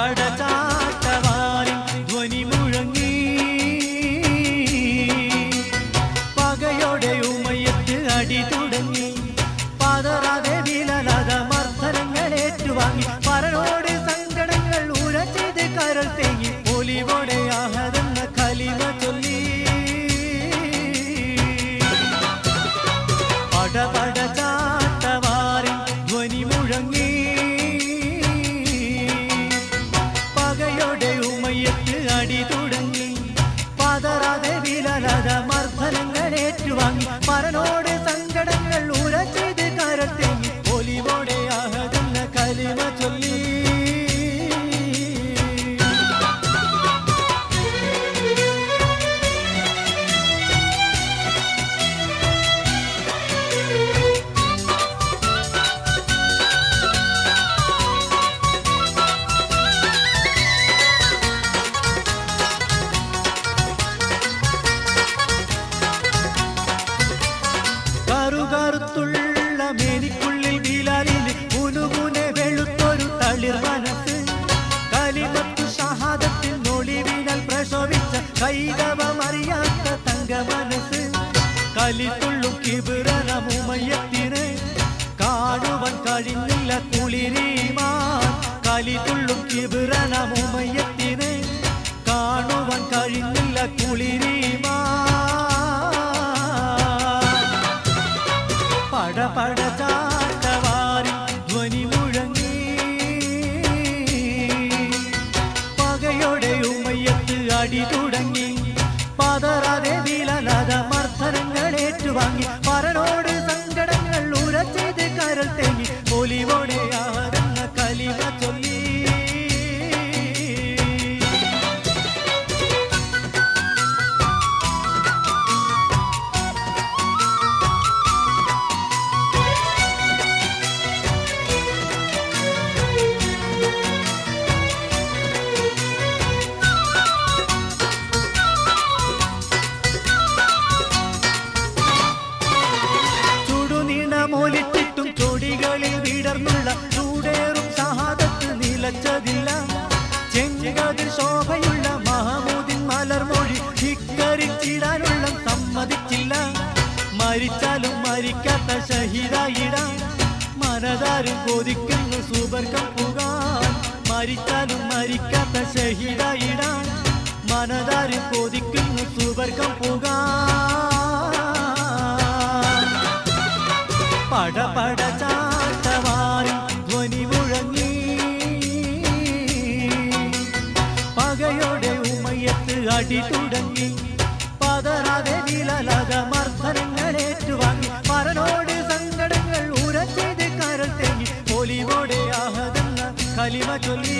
പട ചാട്ടവാരിൽ ധ്വനി മുഴങ്ങി പകയോടെ ഉമയത്ത് അടി തുടങ്ങി പതറാതെ വിലലത മർദ്ദനങ്ങൾ ഏറ്റുവാങ്ങി പരനോട് സങ്കടങ്ങൾ ഉരച്ചത് കരൾ തേങ്ങി ഒലിവോടെ ആഹതെന്ന കലിമ ചൊല്ലി പട ചാട്ടവാരിൽ ധ്വനി മുഴങ്ങി പകയോടെ ഉമയത്ത് അടി തുടങ്ങി പതറാതെ വിലലത മർദ്ദനങ്ങൾ ഏറ്റുവാങ്ങി പരനോട് സങ്കടങ്ങൾ ഉരച്ചത് കരൾ തേങ്ങി ഒലിവോടെ ആഹതെന്ന കലിമ ചൊല്ലി കറുകറുത്തുള്ള മേനിക്കുള്ളിൽ ബിലാലിൽ ഉനുകുനെ വെളുത്തൊരു തളിർ മനസ്സ് കലിമത്തു ഷഹാദത്തിൽ നൊളിവിനാൽ പ്രശോഭിച്ച കൈതവമറിയാത്ത തങ്ക മനസ്സ് കലിത്തുള്ളും കിബിറനമുമയത്തിന് കാണുവാൻ കഴിഞ്ഞില്ല കുളിരീമാൻ കലിത്തുള്ളും കിബിറനമുമയത്തിന് കാണുവാൻ കഴിഞ്ഞില്ല കുളിരീമാൻ പട ചാട്ടവാരിൽ ധ്വനി മുഴങ്ങി പകയോടെ ഉമയത്ത് അടി തുടങ്ങി പതറാതെ വിലലത മർദ്ദനങ്ങൾ ഏറ്റുവാങ്ങി പരനോട് സങ്കടങ്ങൾ ഉരച്ചത് കരൾ തേങ്ങി ഒലിവോടെ ആഹതെന്ന കലിമ ചൊല്ലി മോലിട്ടിട്ടും ചൊടികളിൽ വിടർന്നുള്ള ചൂടേറും ഷഹാദത്ത് നിലച്ചതില്ല ചെങ്കതിൽ ശോഭയുള്ള മഹമൂദിൻ മലർമൊഴി ധിക്കരിച്ചിടാനുള്ള സമ്മതിച്ചില്ല മരിച്ചാലും മരിക്കാത്ത ഷഹീദായിടാൻ മനതാരും കൊതിക്കുന്നു സുബർക്കം പുകാൻ മരിച്ചാലും മരിക്കാത്ത ഷഹീദായിടാൻ മനതാരും കൊതിക്കുന്നു സുബർക്കം പുകാൻ പട ചാട്ടവാരിൽ ധ്വനി മുഴങ്ങി പകയോടെ ഉമയത്ത് അടി തുടങ്ങി പതറാതെ വിലലത മർദ്ദനങ്ങൾ ഏറ്റുവാങ്ങി പരനോട് സങ്കടങ്ങൾ ഉരച്ചത് കരൾ തേങ്ങി ഒലിവോടെ ആഹതെന്ന കലിമ ചൊല്ലി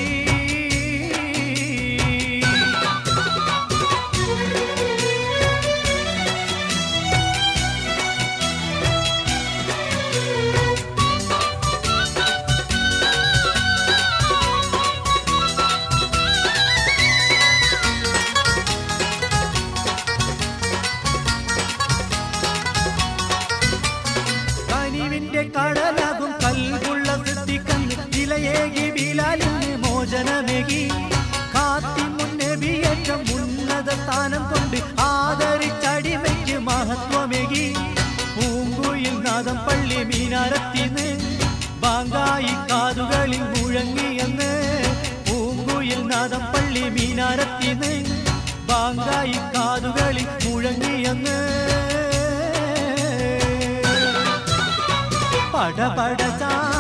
കടലാകും കൽവുള്ള സിദ്ദീഖിന് ഇലയേകി ബിലാലിന് മോചനമേകി ഖാത്തിമുൻ നബിയേറ്റം ഉന്നത സ്ഥാനം കൊണ്ട് ആദരിച്ചടിമയ്ക്ക് മഹത്വമേകി പൂങ്കുയിൽ നാദം പള്ളി മീനാരത്തിന്ന് ബാങ്കായി കാതുകളിൽ മുഴങ്ങിയെന്ന് പൂങ്കുയിൽ നാദം പള്ളി മീനാരത്തിന്ന് ബാങ്കായി കാതുകളിൽ മുഴങ്ങിയെന്ന് പട ചാ